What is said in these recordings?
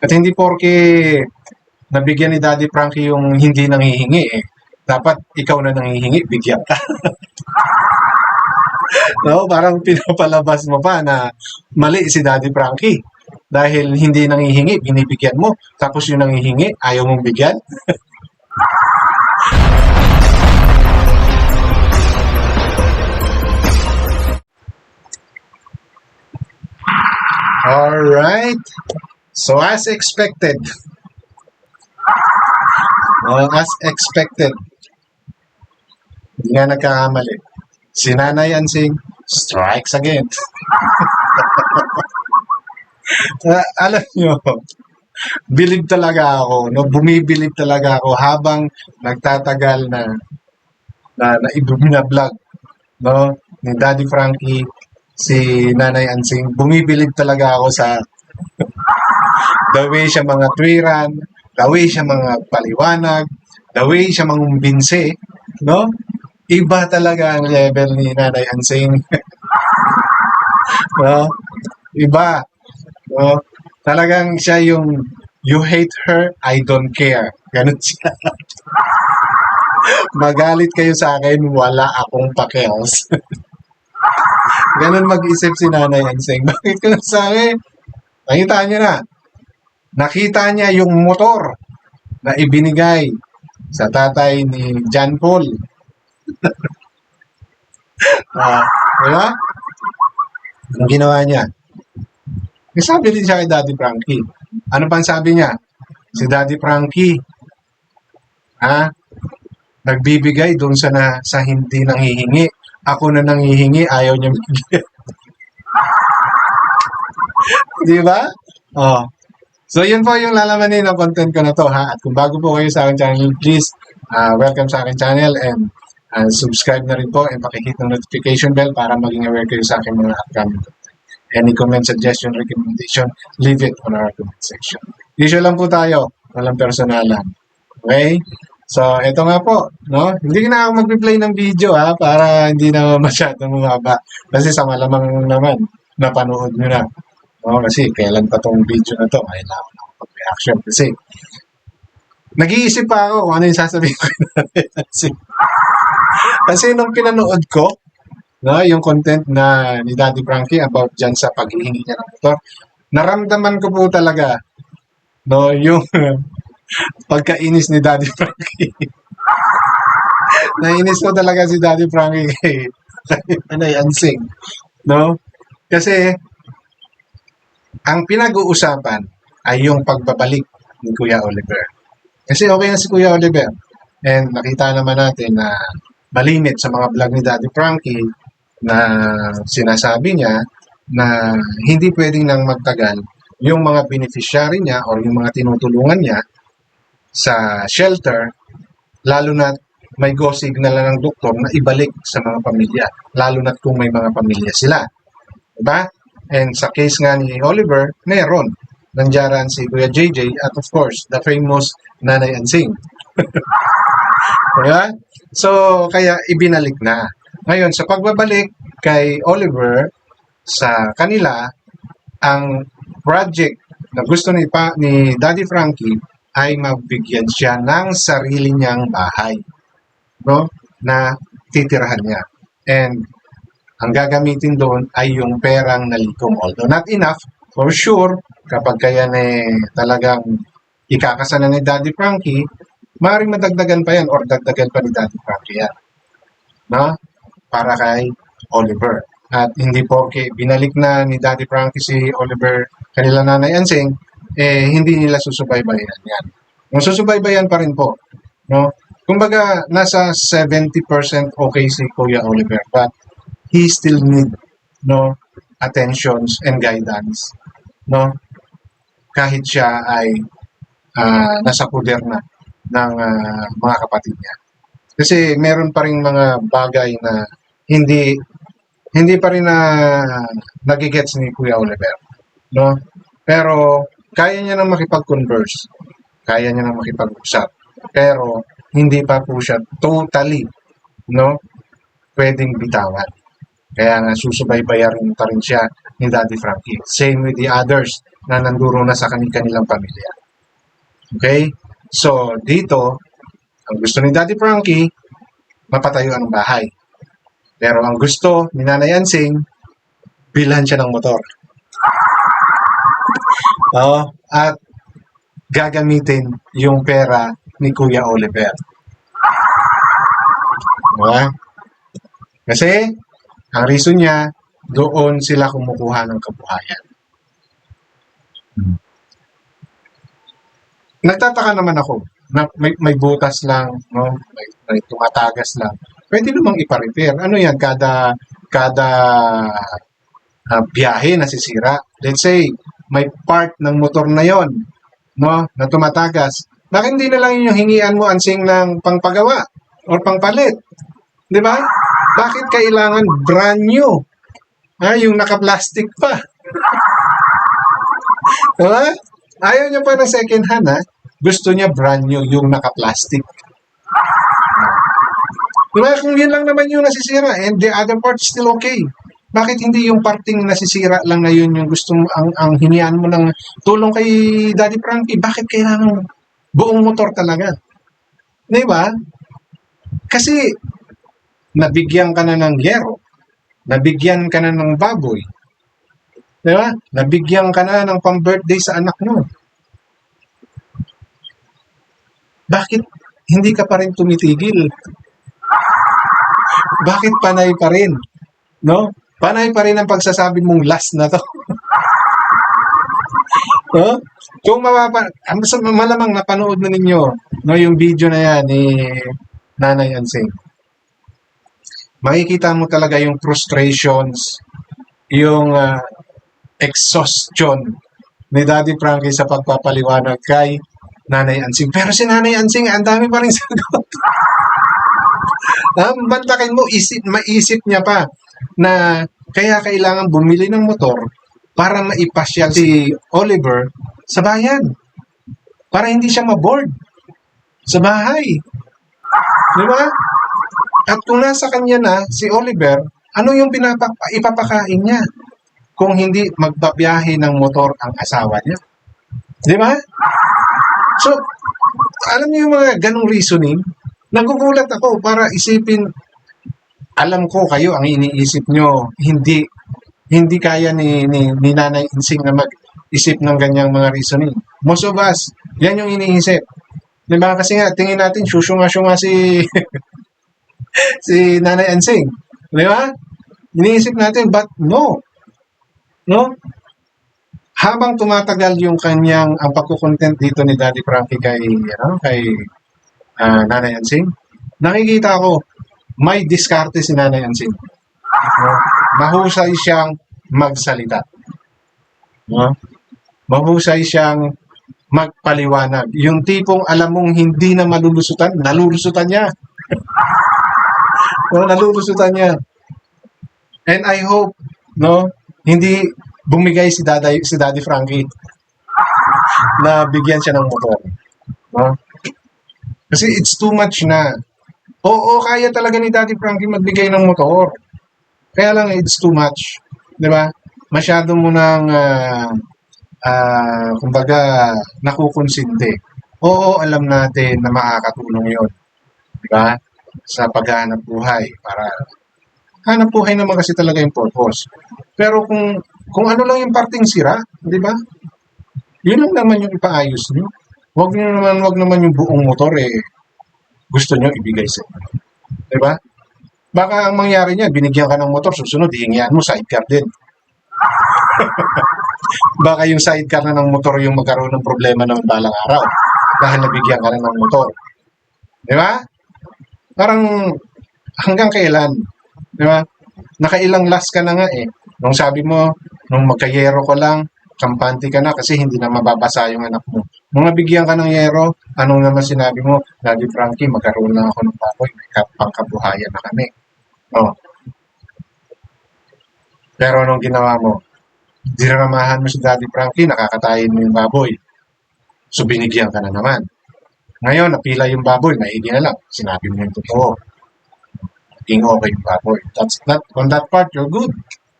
At hindi porke nabigyan ni Daddy Frankie yung hindi nanghihingi eh. Dapat ikaw na nanghihingi, bigyan ka. No, parang pinapalabas mo pa na mali si Daddy Frankie. Dahil hindi nanghihingi, binibigyan mo. Tapos yung nanghihingi, ayaw mong bigyan. Alright. So as expected, hindi nga nagkakamali. Si Nanay Ansing strikes again. Alam nyo, bilib talaga ako, no? Bumibilib talaga ako habang nagtatagal na i-vlog, no? Ni Daddy Frankie, si Nanay Ansing. Bumibilib talaga ako sa the way siya mga twiran, the way siya mga paliwanag, the way siya mangumbinse, no? Iba talaga ang level ni Nanay Ansing. No? Iba. No? Talagang siya yung you hate her, I don't care. Ganun siya. Magalit kayo sa akin, wala akong pakialos. Ganun mag-isip si Nanay Ansing. Bakit ka sa akin? Nakita niya na. Nakita niya yung motor na ibinigay sa tatay ni John Paul. Diba? Anong ginawa niya? May sabi din siya kay Daddy Frankie. Ano pang sabi niya? Si Daddy Frankie, nagbibigay doon sa hindi nanghihingi. Ako na nanghihingi, ayaw niya bigyan. Di ba? Oh. So, yun po yung lalamanin ng content ko na to, ha? At kung bago po kayo sa aking channel, please, welcome sa aking channel and subscribe na rin po and pakihit ng notification bell para maging aware kayo sa aking mga upcoming content. Any comment, suggestion, recommendation, leave it on our comment section. Usual lang po tayo, walang personalan. Okay? So, ito nga po, no? Hindi na ako mag-play ng video, ha? Para hindi na masyadong mababa. Kasi sa malamang naman, napanood nyo na. No, kasi kailan pa tong video na to, kailangan ako mag-reaction. Kasi, nag-iisip pa ako kung ano yung sasabihin ko. Kasi nung pinanood ko, no, yung content na ni Daddy Frankie about dyan sa paghihingi niya ng motor, naramdaman ko po talaga, no, yung pagkainis ni Daddy Frankie. Nainis ko talaga si Daddy Frankie kay Nanay Ansing. No? Kasi, ang pinag-uusapan ay yung pagbabalik ni Kuya Oliver. Kasi okay na si Kuya Oliver. And nakita naman natin na malimit sa mga vlog ni Daddy Frankie na sinasabi niya na hindi pwedeng nang magtagal yung mga beneficiary niya or yung mga tinutulungan niya sa shelter, lalo na may go signal na ng doktor na ibalik sa mga pamilya, lalo na kung may mga pamilya sila. Diba? And sa case nga ni Oliver, meron. Nandiyaran si Kuya JJ at of course, the famous Nanay Ansing. Diba? So, kaya ibinalik na. Ngayon, sa pagbabalik kay Oliver sa kanila, ang project na gusto ni Daddy Frankie ay mabigyan siya ng sarili niyang bahay, no? Na titirahan niya. And ang gagamitin doon ay yung perang nalikom. Although not enough, for sure, kapag kaya talagang ikakasana ni Daddy Frankie, maaaring madagdagan pa yan or dagdagan pa ni Daddy Frankie yan. No? Para kay Oliver. At hindi porke binalik na ni Daddy Frankie si Oliver kanila Nanay Ansing, hindi nila susubaybayan yan. Kung susubaybayan pa rin po. No? Kumbaga, nasa 70% okay si Kuya Oliver. But he still need attentions and guidance, no, kahit siya ay nasa puder na ng mga kapatid niya. Kasi meron pa rin mga bagay na hindi pa rin na nagigets ni Kuya Oliver, no? Pero kaya niya nang makipag-converse, kaya niya nang makipag-usap, pero hindi pa po siya totally, no, pwedeng bitawan. Kaya nga susubaybayan pa rin siya ni Daddy Frankie. Same with the others na nanduro na sa kanilang pamilya. Okay? So, dito, ang gusto ni Daddy Frankie, mapatayo ang bahay. Pero ang gusto ni Nanay Ansing, bilhan siya ng motor. At gagamitin yung pera ni Kuya Oliver. Diba? Kasi, ang reason niya, doon sila kumukuha ng kabuhayan. Nagtataka naman ako na may butas lang, no? May tumatagas lang. Pwede namang ipa-repair. Ano yan? Kada biyahe nasisira. Let's say, may part ng motor na yon, no? Na tumatagas. Bakit hindi na lang yung hingian mo, Ansing, ng pangpagawa or pangpalit? Di ba? Bakit kailangan brand new? Yung naka-plastic pa. Diba? Ayaw niya pa ng second hand, ha? Gusto niya brand new yung naka-plastic. Diba? Kung yun lang naman yung nasisira and the other part is still okay. Bakit hindi yung parting nasisira lang na yun yung gusto mo, ang hinian mo ng tulong kay Daddy Frankie? Bakit kailangan buong motor talaga? Diba? Kasi nabigyan ka na ng yero. Nabigyan ka na ng baboy. Diba? Nabigyan ka na ng pang-birthday sa anak mo. Bakit hindi ka pa rin tumitigil? Bakit panay pa rin? No? Panay pa rin ang pagsasabi mong last na to. No? Kung malamang napanood na ninyo, no, yung video na yan ni Nanay Ansing. Makikita mo talaga yung frustrations, yung exhaustion ni Daddy Frankie sa pagpapaliwanag kay Nanay Ansing. Pero si Nanay Ansing, ang dami pa rin sagot. Bantakin mo, maisip niya pa na kaya kailangan bumili ng motor para maipasyal si Oliver sa bayan. Para hindi siya maboard sa bahay. Di ba? At kung nasa kanya na si Oliver, ano yung ipapakain niya? Kung hindi magbabiyahe ng motor ang asawa niya. Di ba? So, alam niyo yung mga ganong reasoning? Nagugulat ako para isipin, alam ko kayo, ang iniisip nyo, hindi kaya ni Nanay Insing na mag-isip ng ganyang mga reasoning. Most of us, yan yung iniisip. Di ba? Kasi nga, tingin natin, syusyo nga si si Nanay Ansing. Di ba? Iniisip natin, but no. No? Habang tumatagal yung ang pagkukontent dito ni Daddy Frankie kay Nanay Ansing, nakikita ko, may diskarte si Nanay Ansing. No? Mahusay siyang magsalita. No? Mahusay siyang magpaliwanag. Yung tipong alam mong hindi na malulusutan, nalulusutan niya. No, nalulusutan niya. And I hope, no, hindi bumigay si Daddy Frankie na bigyan siya ng motor. No? Kasi it's too much na. Oo, kaya talaga ni Daddy Frankie magbigay ng motor. Kaya lang, it's too much. Di ba? Masyado mo nang, kumbaga, nakukonsinte. Oo, alam natin na makakatulong yon. Di ba? Sa paghahanap buhay. Para hanap buhay naman kasi talaga yung purpose. Pero kung ano lang yung parting sira, di ba? Yun lang naman yung ipaayos nyo. Wag naman yung buong motor gusto nyo ibigay sa inyo. Di ba? Baka ang mangyari niya, binigyan ka ng motor, susunod, hihingian mo, sidecar din. Baka yung sidecar na ng motor yung magkaroon ng problema ng balang araw dahil nabigyan ka na ng motor. Di ba? Parang hanggang kailan? Di ba? Nakailang last ka na nga Nung sabi mo, nung magkayero ko lang, kampante ka na kasi hindi na mababasa yung anak mo. Nung nabigyan ka ng yero, anong naman sinabi mo? Daddy Frankie, magkaroon lang ako ng baboy. May pangkabuhayan na kami. Oh. Pero anong ginawa mo? Dinaramahan mo si Daddy Frankie, nakakatayin mo yung baboy. So binigyan ka na naman. Ngayon, napila yung baboy, maigi na lang. Sinabi mo yung totoo. Naging okay yung baboy. On that part, you're good.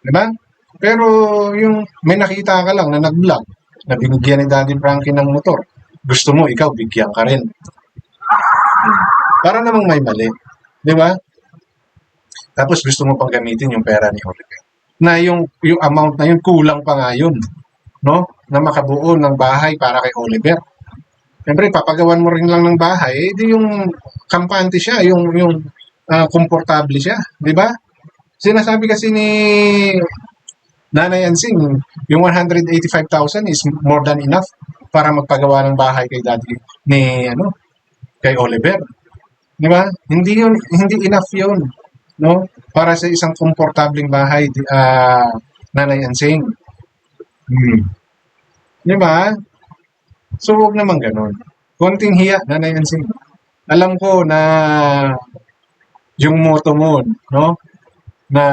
Diba? Pero yung may nakita ka lang na nag-vlog, na binigyan ni Daddy Frankie ng motor, gusto mo, ikaw, bigyan ka rin. Para namang may mali. Di ba? Tapos gusto mo pang gamitin yung pera ni Oliver. Na yung amount na yun, kulang pa nga yun. No? Na makabuo ng bahay para kay Oliver. Siyempre, papagawan mo rin lang ng bahay, eh, di yung kampante siya, yung komportable siya. Di ba? Sinasabi kasi ni Nanay Ansing, yung 185,000 is more than enough para magpagawa ng bahay kay Daddy ni kay Oliver. Di ba? Hindi enough 'yun, no? Para sa isang komportableng bahay, Nanay Ansing. Di ba? So, huwag naman ganun. Konting hiya, Nanay Ansing. Alam ko na yung motto mo, no? Na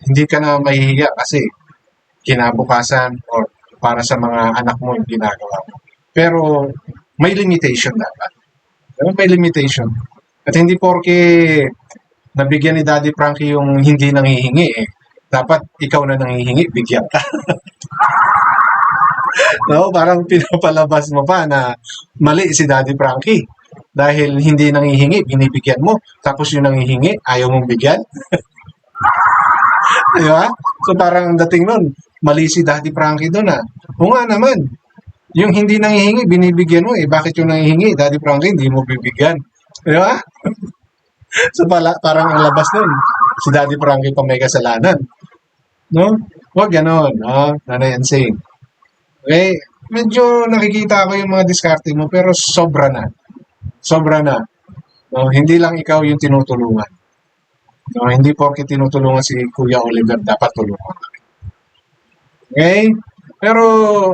hindi ka na mahihiya kasi kinabukasan or para sa mga anak mo yung ginagawa mo. Pero may limitation dapat. May limitation. At hindi porke nabigyan ni Daddy Frankie yung hindi nanghihingi eh. Dapat ikaw na nanghihingi, bigyan ka. No, parang pinapalabas mo pa na mali si Daddy Frankie. Dahil hindi nanghihingi, binibigyan mo. Tapos yung nanghihingi, ayaw mong bigyan. Di ba? So parang ang dating nun, mali si Daddy Frankie doon ah. O nga naman, yung hindi nanghihingi, binibigyan mo eh. Bakit yung nanghihingi, Daddy Frankie, hindi mo bibigyan? Di ba? So parang ang labas nun, si Daddy Frankie pa may kasalanan. No? Huwag ganon, no? Nanay Ansing. Okay? Medyo nakikita ko yung mga diskarte mo, pero sobra na. Sobra na. No? Hindi lang ikaw yung tinutulungan. No, hindi porke tinutulungan si Kuya Oliver, dapat tulungan. Okay? Pero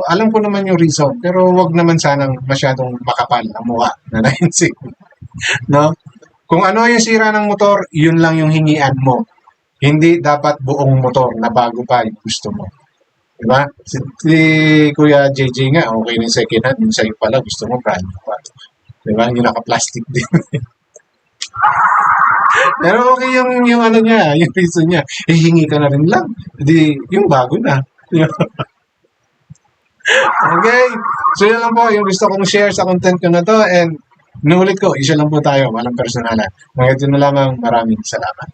alam ko naman yung reason. Pero wag naman sanang masyadong makapal ang mukha na Nancy. No? Kung ano yung sira ng motor, yun lang yung hingian mo. Hindi dapat buong motor na bago pa yung gusto mo. Diba? Si Kuya JJ nga, okay na yung second hand. Yung sa'yo pala, gusto mo brand new pa. Diba? Yung naka-plastic din. Pero okay yung ano niya, yung reason niya. Hingi ka na rin lang. Hindi, yung bago na. Okay. So yun lang po, yung gusto kong share sa content ko na to. And nulit ko, isa lang po tayo, walang personalan. Ngayon na lamang, maraming salamat.